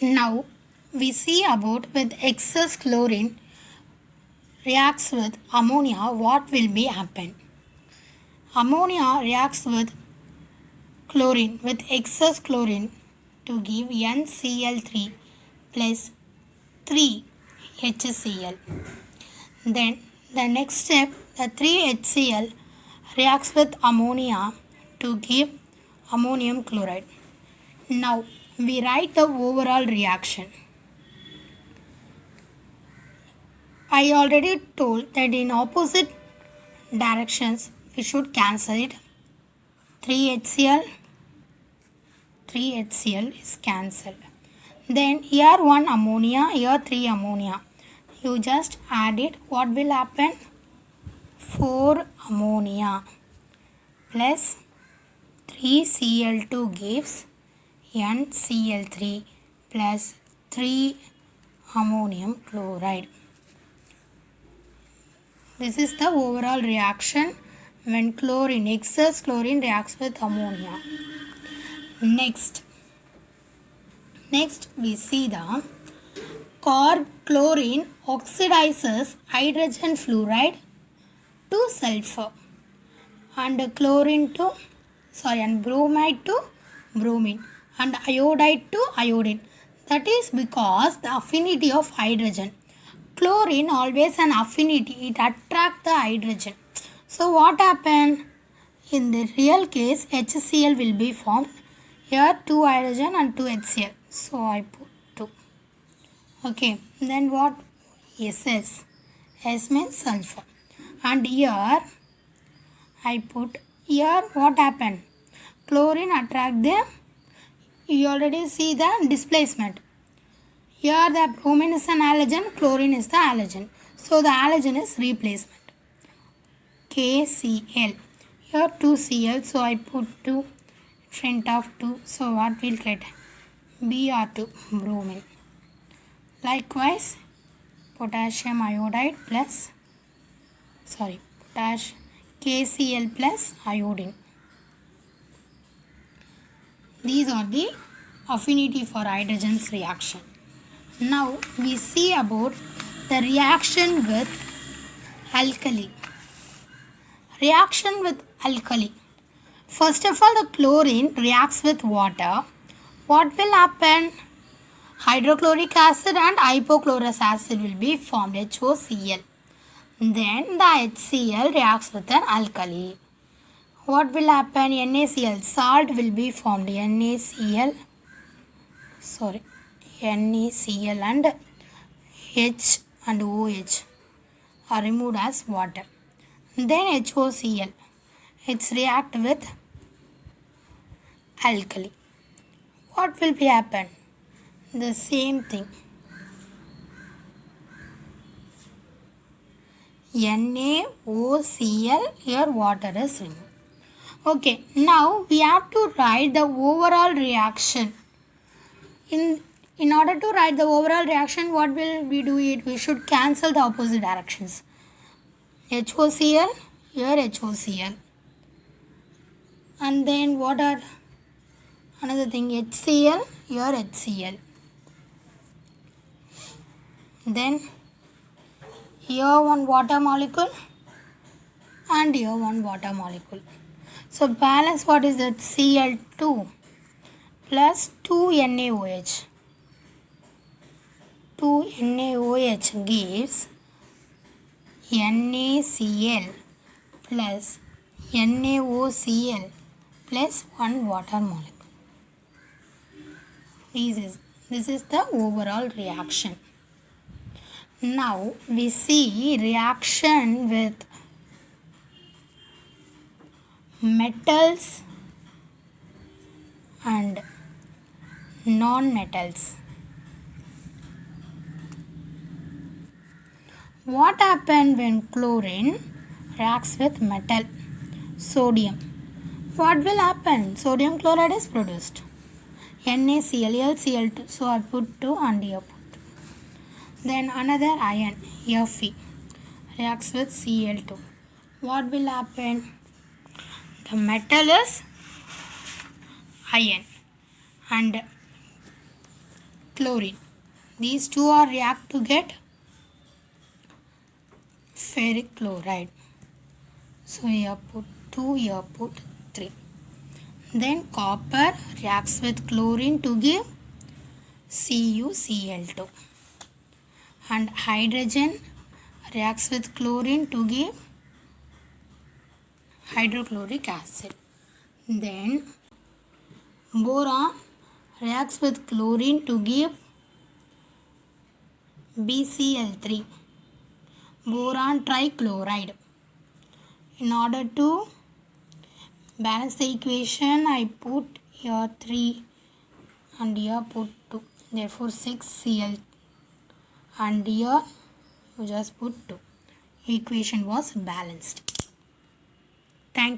Now we see about with excess chlorine reacts with ammonia, what will be happen. Ammonia reacts with chlorine with excess chlorine to give NCl3 plus 3 HCl. Then the next step, the 3 HCl reacts with ammonia to give ammonium chloride. Now we write the overall reaction. I already told that in opposite directions we should cancel it. 3 HCl is cancelled. Then here 1 ammonia, here 3 ammonia. You just add it. What will happen? 4 ammonia plus 3 Cl2 gives NCl3 plus 3 ammonium chloride. This is the overall reaction when excess chlorine reacts with ammonia. Next we see the chlorine oxidizes hydrogen fluoride to sulfur and bromide to bromine and iodide to iodine. That is because the affinity of hydrogen. Chlorine always an affinity, it attracts the hydrogen. So what happened? In the real case, HCl will be formed. Here 2 hydrogen and 2 HCl. So I put 2. Okay, then what? SS. S means sulfur. And here I put, here what happened? Chlorine attract the, you already see the displacement. Here the bromine is an halogen, chlorine is the halogen. So the halogen is replacement. KCl. Here 2Cl, so I put 2 in front of 2. So what will get? Br2, bromine. Likewise, potassium iodide plus, KCl plus iodine. These are the affinity for hydrogen's reaction. Now we see about the reaction with alkali. Reaction with alkali. First of all, the chlorine reacts with water. What will happen? Hydrochloric acid and hypochlorous acid will be formed, HOCl. Then the HCl reacts with an alkali. What will happen? NaCl, salt will be formed. NaCl and H and OH are removed as water. Then HOCl, it's react with alkali. What will be happen? The same thing. NaOCl, here water is removed. Okay, now we have to write the overall reaction. In order to write the overall reaction, what will we do it? We should cancel the opposite directions. HOCl, here HOCl. And then what are another thing? HCl, here HCl. Then here one water molecule and here one water molecule. So balance, what is that? Cl2 plus 2 NaOH. 2 NaOH gives NaCl plus NaOCl plus 1 water molecule. This is the overall reaction. Now we see reaction with metals and non-metals. What happens when chlorine reacts with metal? Sodium. What will happen? Sodium chloride is produced. NaCl, Cl2. So I put 2 and here put 2. Then another ion, Fe, reacts with Cl2. What will happen? The metal is iron and chlorine. These two are react to get ferric chloride. So here put 2, here put 3. Then copper reacts with chlorine to give CuCl2. And hydrogen reacts with chlorine to give hydrochloric acid. Then boron reacts with chlorine to give BCl3, boron trichloride. In order to balance the equation, I put here 3 and here put 2. Therefore 6Cl and here you just put 2. Equation was balanced. Thank you.